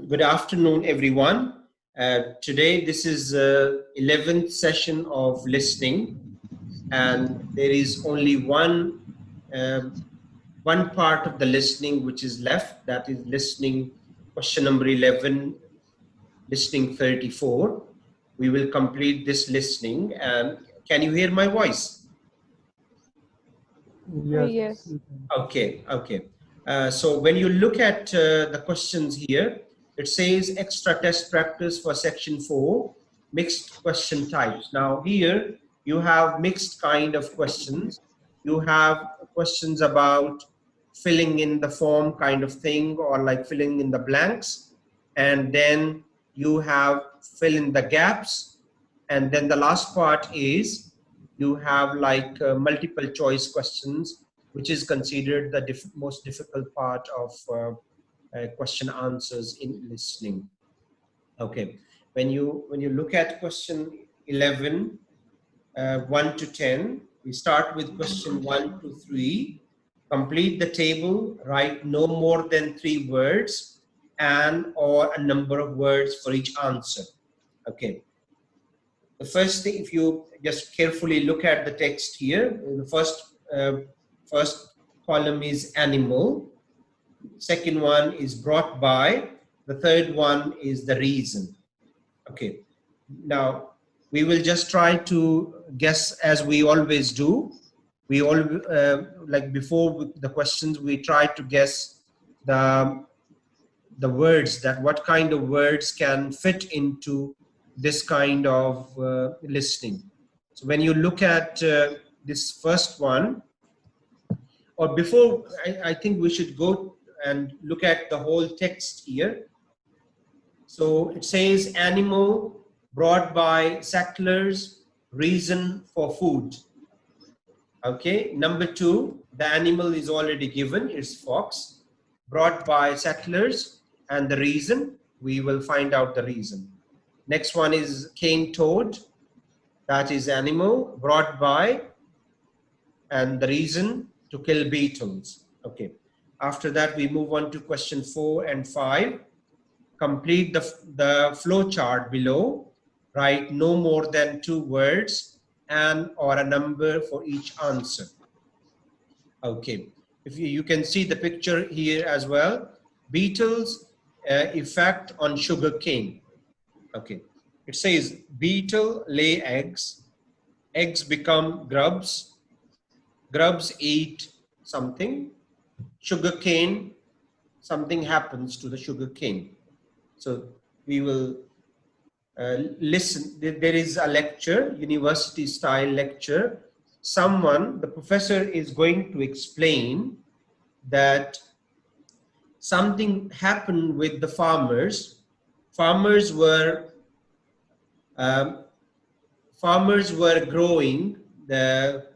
Good afternoon, everyone. Today, this is 11th session of listening, and there is only one part of the listening which is left. That is listening question number 11, listening 34. We will complete this listening. And can you hear my voice? Yes. Okay. So when you look at the questions here, it says extra test practice for section 4, mixed question types. Now here you have mixed kind of questions. You have questions about filling in the form kind of thing, or like filling in the blanks. And then you have fill in the gaps. And then the last part is you have like multiple choice questions, which is considered the most difficult part of question answers in listening. Okay, when you look at question 11, 1 to 10, we start with question 1 to 3. Complete the table, write no more than 3 words and or a number of words for each answer. Okay. The first thing, if you just carefully look at the text here, the first column is animal, second one is brought by, the third one is the reason. Okay, now we will just try to guess as we always do. We all like before the questions, we try to guess the words, that what kind of words can fit into this kind of listening. So when you look at this first one, or before, I think we should go and look at the whole text here. So it says animal brought by settlers, reason for food. Okay, number 2, the animal is already given, it's fox, brought by settlers, and the reason, we will find out the reason. Next one is cane toad, that is animal, brought by, and the reason, to kill beetles. Okay, after that we move on to question 4 and 5. Complete the flow chart below, write no more than 2 words and or a number for each answer. Okay, if you can see the picture here as well, beetles effect on sugar cane. Okay, it says beetle lay eggs, eggs become grubs, grubs eat something, sugar cane, something happens to the sugar cane. So we will listen. There is a lecture, university style lecture. The professor is going to explain that something happened with the farmers. Farmers were growing the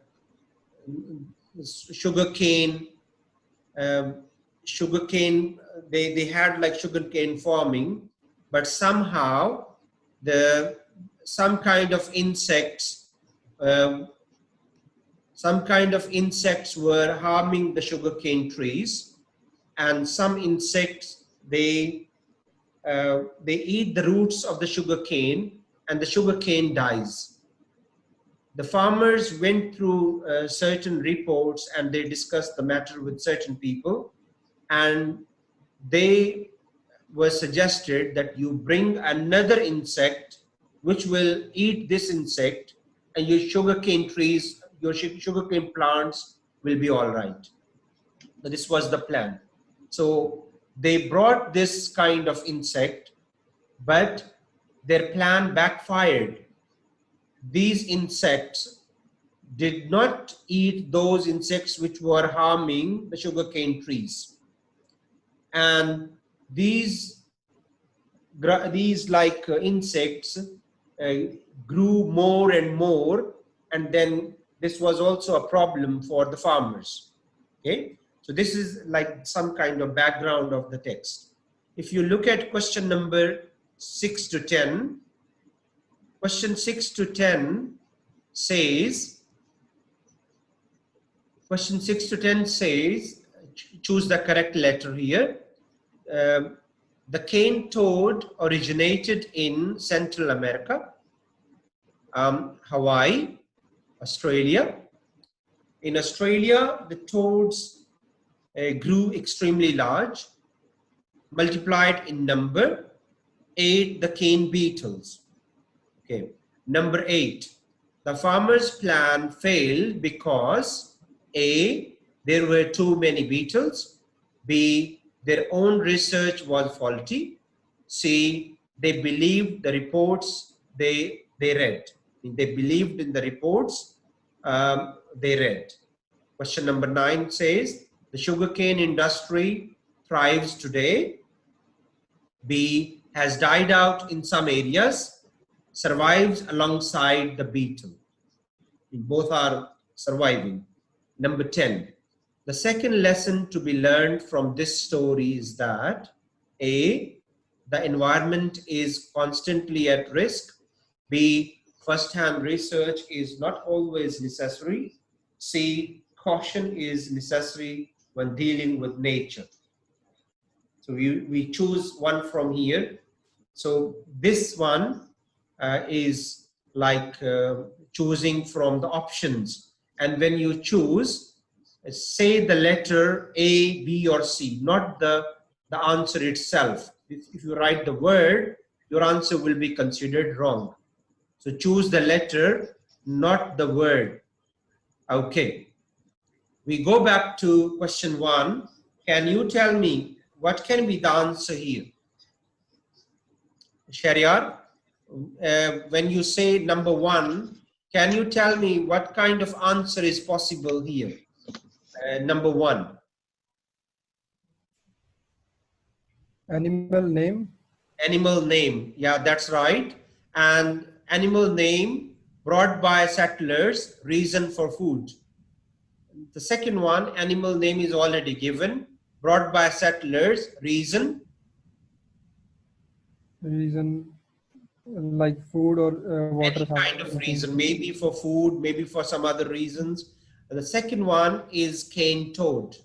sugar cane. They had like sugar cane farming, but somehow some kind of insects were harming the sugarcane trees, and some insects they eat the roots of the sugarcane, and the sugarcane dies. The farmers went through certain reports, and they discussed the matter with certain people, and they were suggested that you bring another insect which will eat this insect, and your sugarcane trees, your sugarcane plants will be all right. So this was the plan. So they brought this kind of insect, but their plan backfired. These insects did not eat those insects which were harming the sugarcane trees, and these insects grew more and more, and then this was also a problem for the farmers. Okay, so this is like some kind of background of the text. If you look at question number 6 to 10, question 6 to 10 says, choose the correct letter here. The cane toad originated in Central America, Hawaii, Australia. In Australia, the toads grew extremely large, multiplied in number, ate the cane beetles. Okay. Number 8, the farmer's plan failed because A, there were too many beetles, B, their own research was faulty, C, they believed the reports they read. They believed in the reports they read. Question number 9 says, the sugarcane industry thrives today. B, has died out in some areas, survives alongside the beetle. Both are surviving. Number 10, the second lesson to be learned from this story is that A, the environment is constantly at risk. B, first-hand research is not always necessary. C, caution is necessary when dealing with nature. So we choose one from here. So this one is like choosing from the options. And when you choose, say the letter A, B, or C, not the answer itself. If you write the word, your answer will be considered wrong. So choose the letter, not the word. Okay. We go back to question 1. Can you tell me what can be the answer here? Shariar, when you say number 1, can you tell me what kind of answer is possible here? Number 1. Animal name. Animal name. Yeah, that's right. And animal name brought by settlers, reason for food. The second one, animal name is already given, brought by settlers, reason. Reason like food or water. Any kind of reason, maybe for food, maybe for some other reasons. And the second one is cane toad.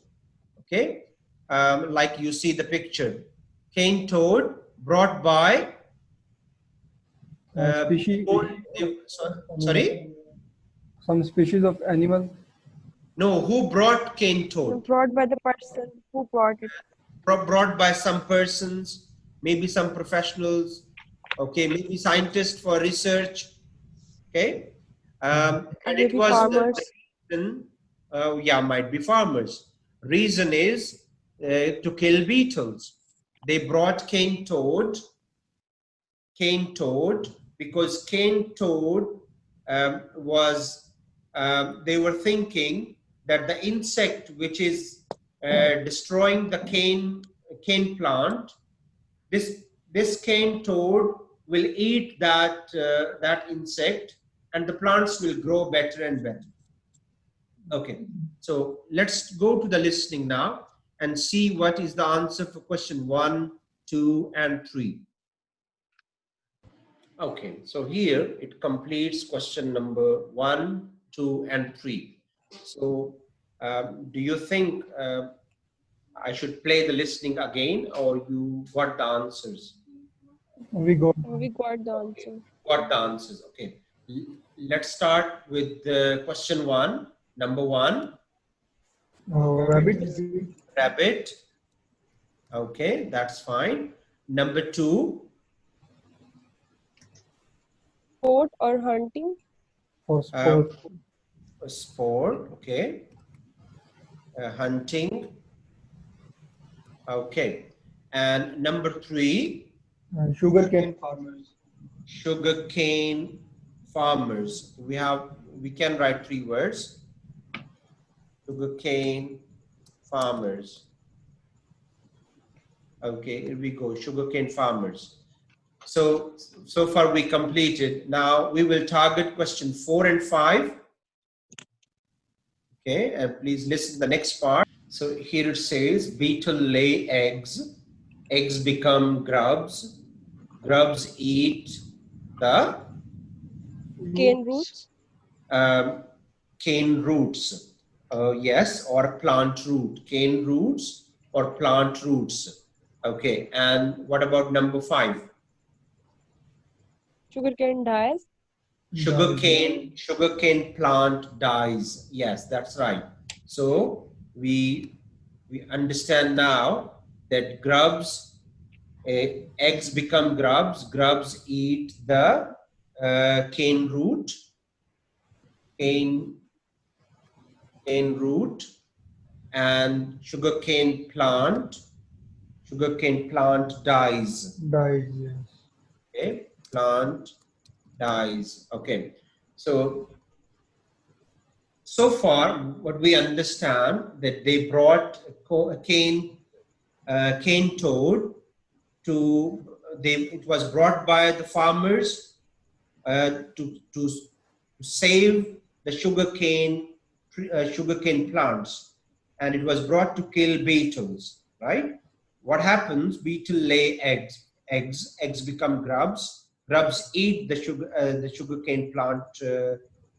Okay, like you see the picture, cane toad brought by species. Sorry, some species of animal. No, who brought cane toad? Brought by the person who brought it. Brought by some persons, maybe some professionals. Okay, maybe scientists for research. Okay, and it was farmers. Yeah, might be farmers. Reason is to kill beetles. They brought cane toad because cane toad was they were thinking that the insect which is destroying the cane plant, this cane toad will eat that that insect, and the plants will grow better and better. Okay, so let's go to the listening now and see what is the answer for question 1, 2, and 3. Okay, so here it completes question number 1, 2, and 3. So do you think I should play the listening again, or you got the answers? We got the answer. Got the answers. Okay, let's start with question 1. Number 1. Rabbit. Rabbit. Okay, that's fine. Number 2. Sport or hunting? For sport. Sport. Okay. Hunting. Okay. And number 3. Sugarcane farmers. Sugarcane farmers. We can write 3 words. Sugarcane farmers. Okay, here we go. Sugarcane farmers. So far we completed. Now we will target question 4 and 5. Okay, and please listen to the next part. So here it says, beetle lay eggs. Eggs become grubs. Grubs eat the cane roots. Cane roots. Yes, or plant root. Cane roots or plant roots. Okay, and what about number 5? Sugarcane dies. Sugarcane plant dies. Yes, that's right. So we understand now that grubs, eggs become grubs. Grubs eat the cane root, cane root, and sugarcane plant dies. Died, yes. Okay, plant dies. Okay, so far what we understand that they brought a cane toad to it was brought by the farmers to save the sugarcane plants, and it was brought to kill beetles, right? What happens? Beetle lay eggs become grubs eat the sugarcane plant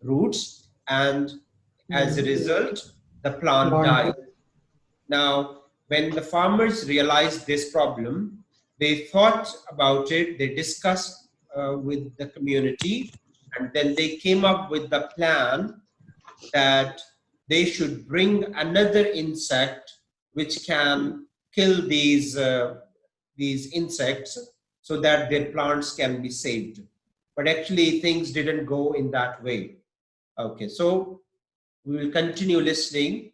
roots, and as a result the plant dies. Now, when the farmers realized this problem, they thought about it, they discussed with the community, and then they came up with the plan that they should bring another insect which can kill these insects so that their plants can be saved. But actually, things didn't go in that way. Okay, so we will continue listening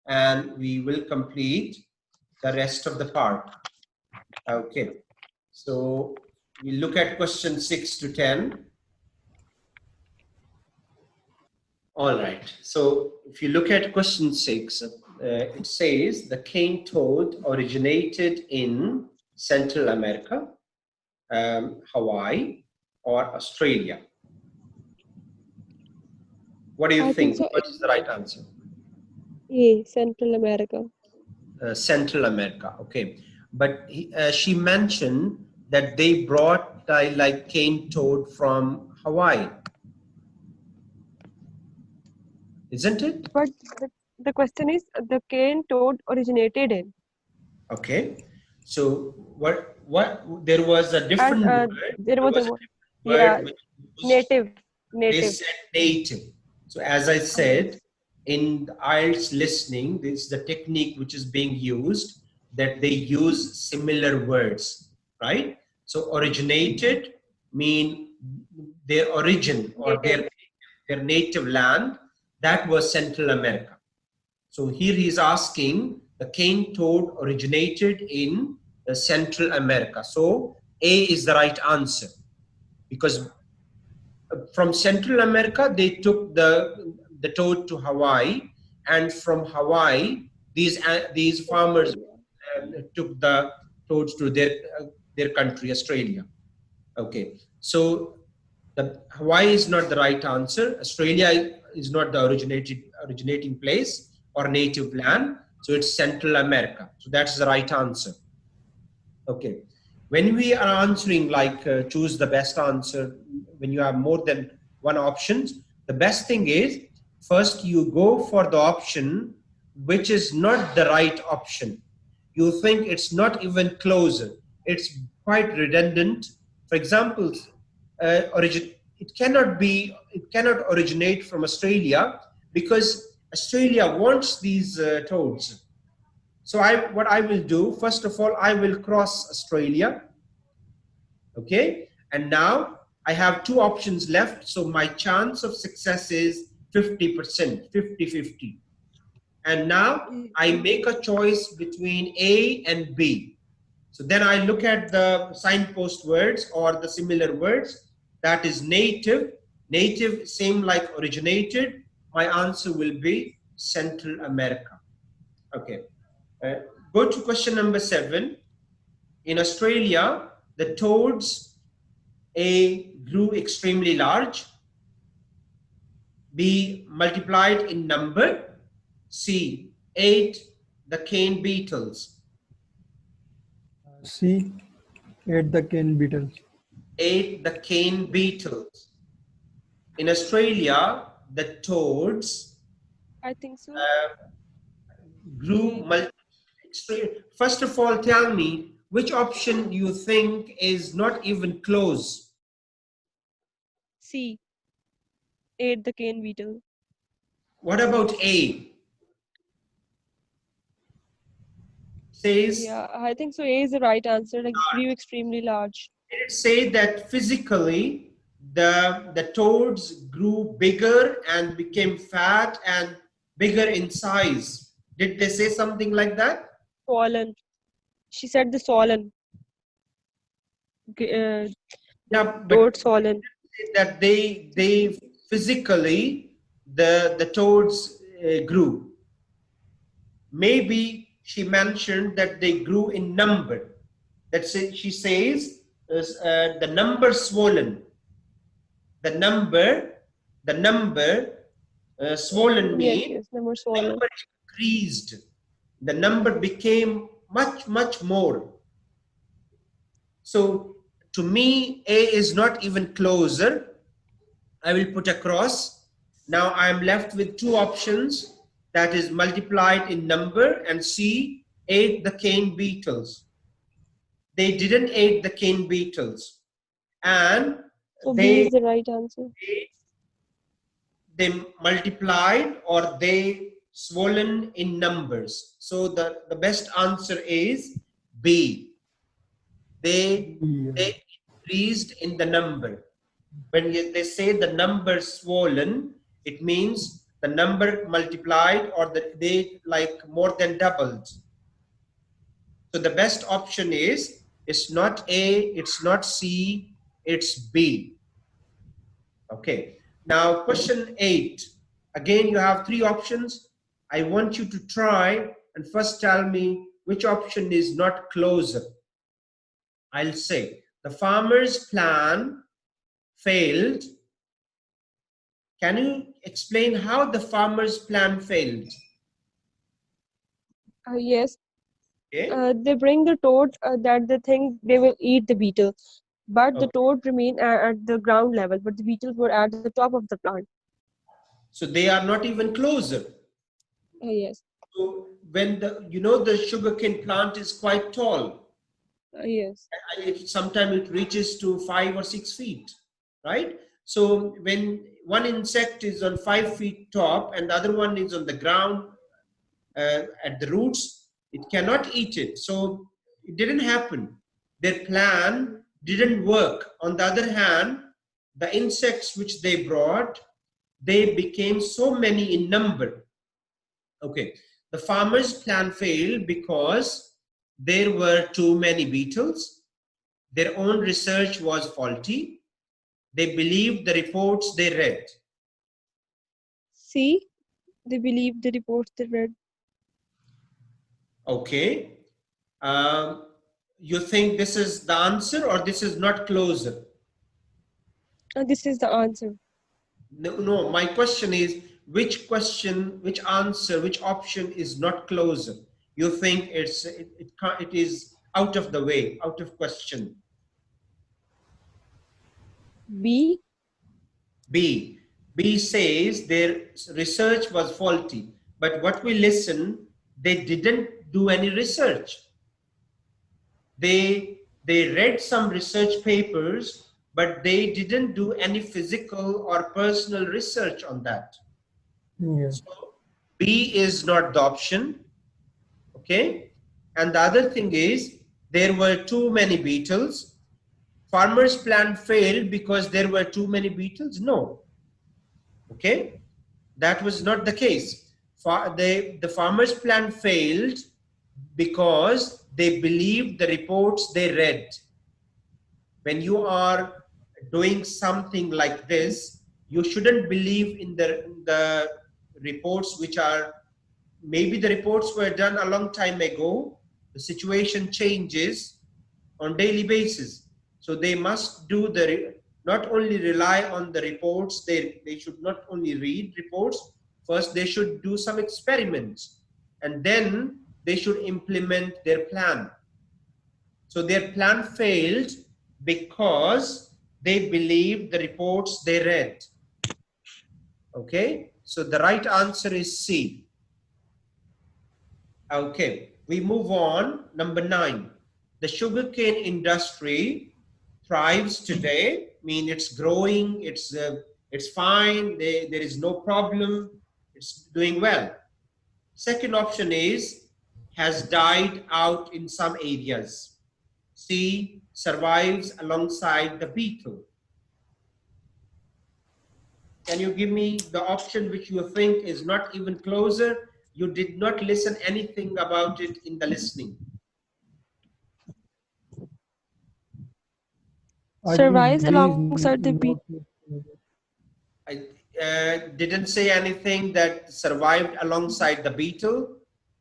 and we will complete the rest of the part. Okay, so we look at question 6 to 10. All right, so if you look at question 6, it says the cane toad originated in Central America, Hawaii, or Australia. What do you I think? think so. What is the right answer? A. Central America. Central America, okay. But she mentioned that they brought like cane toad from Hawaii, isn't it? But the question is the cane toad originated in. Okay. So what there was a different And word. there was a word. Word Yeah, which was, native. they Native. said native. So as I said, in the IELTS listening, this is the technique which is being used, that they use similar words, right? So originated mean their origin or Native. their native land, that was Central America. So here he is asking, the cane toad originated in Central America. So A is the right answer, because from Central America they took the toad to Hawaii, and from Hawaii these farmers took the toads to their country, Australia. Okay, so the Hawaii is not the right answer. Australia is not the originating place or native land. So it's Central America. So that's the right answer. Okay. When we are answering like choose the best answer, when you have more than one options, the best thing is first you go for the option which is not the right option. You think it's not even closer. It's quite redundant. For example, it cannot originate from Australia because Australia wants these toads. So what I will do, first of all, I will cross Australia. Okay. And now I have two options left. So my chance of success is 50%, 50-50. And now I make a choice between A and B. So then I look at the signpost words or the similar words. That is native. Native, same like originated. My answer will be Central America. Okay. Go to question number 7. In Australia, the toads, A, grew extremely large. B, multiplied in number. C, ate the cane beetles. C. Ate the cane beetles. Ate the cane beetles. In Australia, the toads I think so. grew extreme. First of all, tell me, which option you think is not even close? C. Ate the cane beetle. What about A? Says, Yeah, I think so. A is the right answer. Like grew extremely large. it say that physically the toads grew bigger and became fat and bigger in size. Did they say something like that? Swollen. She said the swollen. The Yeah, but toad swollen. that they physically the toads grew. Maybe she mentioned that they grew in number. That's it. She says the number swollen. The number swollen Yes, means yes. Number swollen. number increased. The number became much more. So to me, A is not even closer. I will put a cross. Now I am left with two options, that is multiplied in number, and C, ate the cane beetles. They didn't eat the cane beetles, and So B they is the right answer. they multiplied or they swollen in numbers. So the best answer is B. They Yeah. they increased in the number. When they say the number swollen, it means the number multiplied or they like more than doubled. So the best option is it's not A, it's not C, it's B. Okay. Now question 8. Again, you have three options. I want you to try and first tell me which option is not closer. I'll say the farmer's plan failed. Can you explain how the farmer's plan failed? Yes. Okay. They bring the toad that they think they will eat the beetle, but the Okay. toad remain at the ground level, but the beetles were at the top of the plant. So they are not even closer. Yes. So when the sugarcane plant is quite tall, Yes. sometimes it reaches to 5 or 6 feet, right? So when one insect is on 5 feet top and the other one is on the ground at the roots, it cannot eat it. So it didn't happen. Their plan didn't work. On the other hand, the insects which they brought, they became so many in number. Okay, the farmer's plan failed because there were too many beetles. Their own research was faulty. They believed the reports they read. See, they believe the reports they read. Okay. Um, you think this is the answer or this is not closer? This is the answer. No, no, my question is which question, which answer, which option is not closer? You think it is out of the way, out of question. B. B. B says their research was faulty, but what we listen, they didn't do any research. They read some research papers, but they didn't do any physical or personal research on that. Yeah. So B is not the option. Okay. And the other thing is there were too many beetles. Farmer's plan failed because there were too many beetles. No. Okay. That was not the case. The farmer's plan failed because they believed the reports they read. When you are doing something like this, you shouldn't believe in the reports which are, maybe the reports were done a long time ago. The situation changes on daily basis. So they must do not only rely on the reports, they should not only read reports, first they should do some experiments and then they should implement their plan. So their plan failed because they believed the reports they read. Okay, so the right answer is C. Okay, we move on. Number 9. the sugarcane industry thrives today, mean it's growing, it's fine, there is no problem, it's doing well. Second option is has died out in some areas. C, survives alongside the beetle. Can you give me the option which you think is not even closer? You did not listen anything about it in the listening. I think Survives B is alongside the beat. not. I didn't say anything that survived alongside the beetle.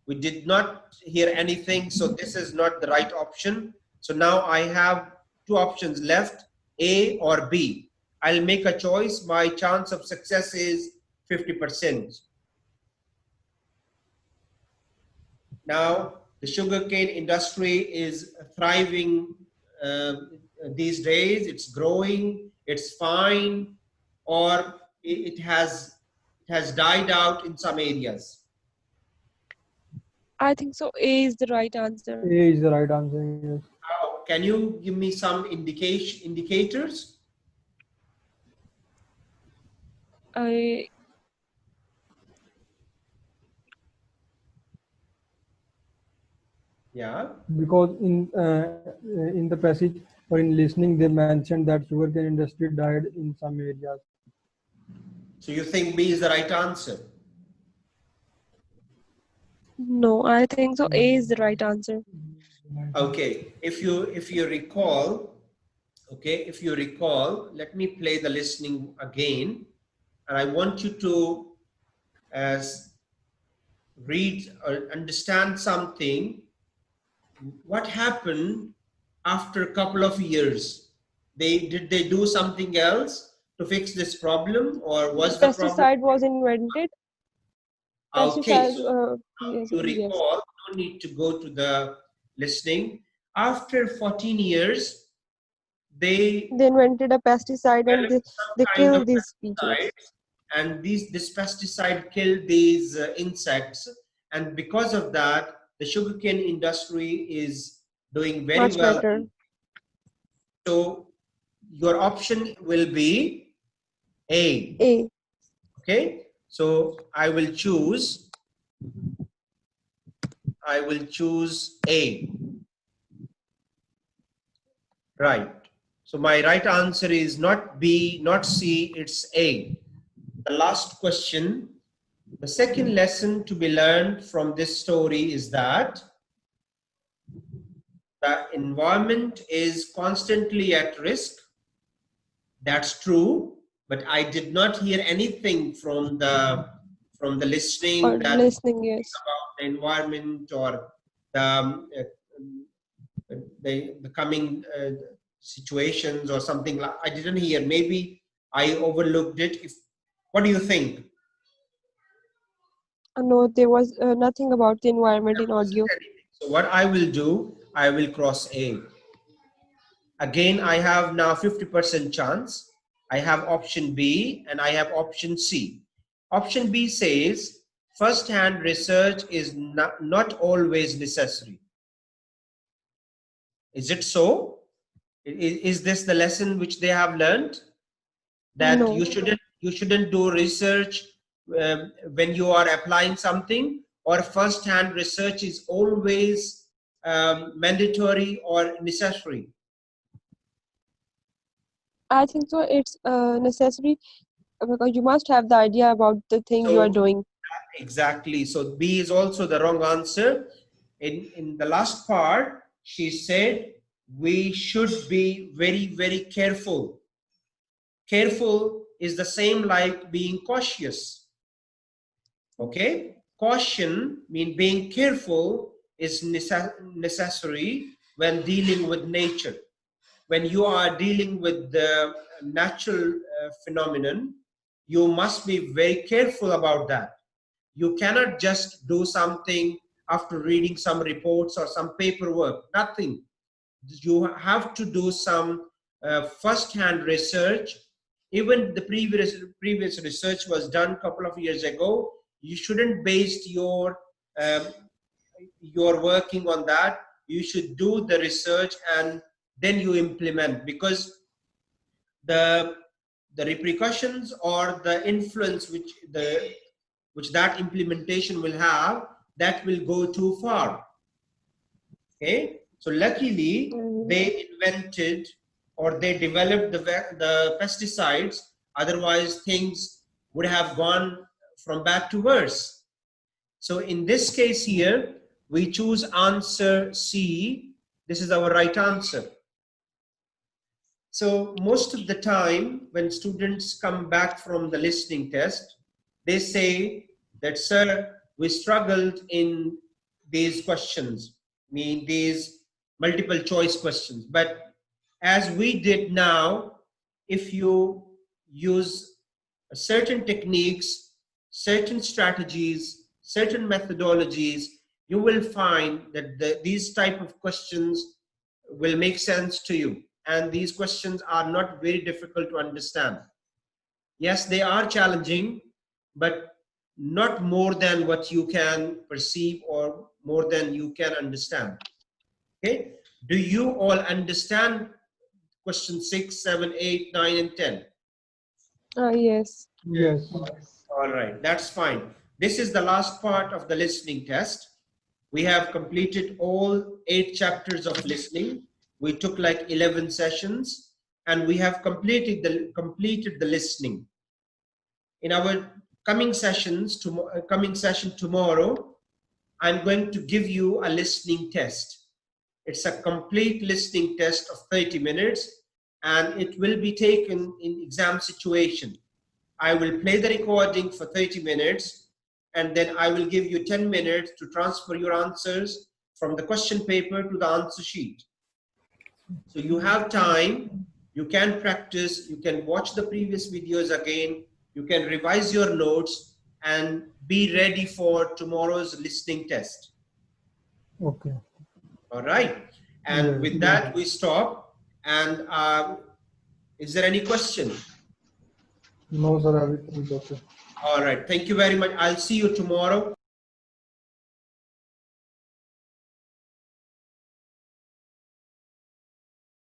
We did not hear anything, so this is not the right option. So now I have two options left, A or B. I'll make a choice. My chance of success is 50%. Now, the sugarcane industry is thriving these days. It's growing, it's fine, or it has died out in some areas. I think so. A is the right answer. A is the right answer. Yes. Can you give me some indicators? I Yeah. Because in the passage or in listening, they mentioned that sugarcane industry died in some areas. So you think B is the right answer? no. I think so. A is the right answer. Okay. If you recall, okay, if you recall, let me play the listening again, and I want you to read or understand something. What happened after a couple of years? Did they do something else to fix this problem, or The was the problem? pesticide was invented. Okay, Pesticide. so Yes. you Yes. recall, no need to go to the listening. After 14 years, they They invented a pesticide and developed some they kind of killed these beetles. pesticides, and this pesticide killed these insects, and because of that, the sugarcane industry is doing very Much well. better. So your option will be A. A. Okay, so I will choose A. Right. So my right answer is not B, not C, it's A. The last question. The second lesson to be learned from this story is that the environment is constantly at risk. That's true, but I did not hear anything from the listening Or that listening. Yes. about the environment or the coming situations or something. Like I didn't hear. Maybe I overlooked it. What do you think? No, there was nothing about the environment in There wasn't audio. anything. So what I will do, I will cross A. Again, I have now 50% chance. I have option B and I have option C. Option B says first-hand research is not always necessary. Is it so? Is this the lesson which they have learned? That No. you shouldn't do research when you are applying something, or first-hand research is always mandatory or necessary? I think so. It's necessary because you must have the idea about the thing you are So doing. exactly. So B is also the wrong answer. In the last part, she said we should be very, very careful. Careful is the same like being cautious. Okay? Caution means being careful is necessary when dealing with nature. When you are dealing with the natural phenomenon, you must be very careful about that. You cannot just do something after reading some reports or some paperwork, nothing. You have to do some first-hand research. Even the previous research was done a couple of years ago. You shouldn't base your working on that. you should do the research and then you implement, because the repercussions or the influence which that implementation will have, that will go too far. Okay, so luckily they invented or they developed the pesticides, otherwise things would have gone from bad to worse. So in this case here, we choose answer C. This is our right answer. So most of the time when students come back from the listening test, they say that, sir, we struggled in these questions, mean these multiple choice questions. But as we did now, if you use certain techniques, certain strategies, certain methodologies, you will find that these type of questions will make sense to you. And these questions are not very difficult to understand. Yes, they are challenging, but not more than what you can perceive or more than you can understand. Okay, do you all understand question 6, 7, 8, 9, and 10? Yes. Yes. All right, that's fine. This is the last part of the listening test. We have completed all 8 chapters of listening. We took like 11 sessions and we have completed the listening. In our coming session tomorrow, I'm going to give you a listening test. It's a complete listening test of 30 minutes and it will be taken in exam situation. I will play the recording for 30 minutes and then I will give you 10 minutes to transfer your answers from the question paper to the answer sheet. So you have time, you can practice, you can watch the previous videos again, you can revise your notes and be ready for tomorrow's listening test. Okay. All right. And Yes. with that, we stop. And is there any question? No, sir, everything is okay. All right. Thank you very much. I'll see you tomorrow.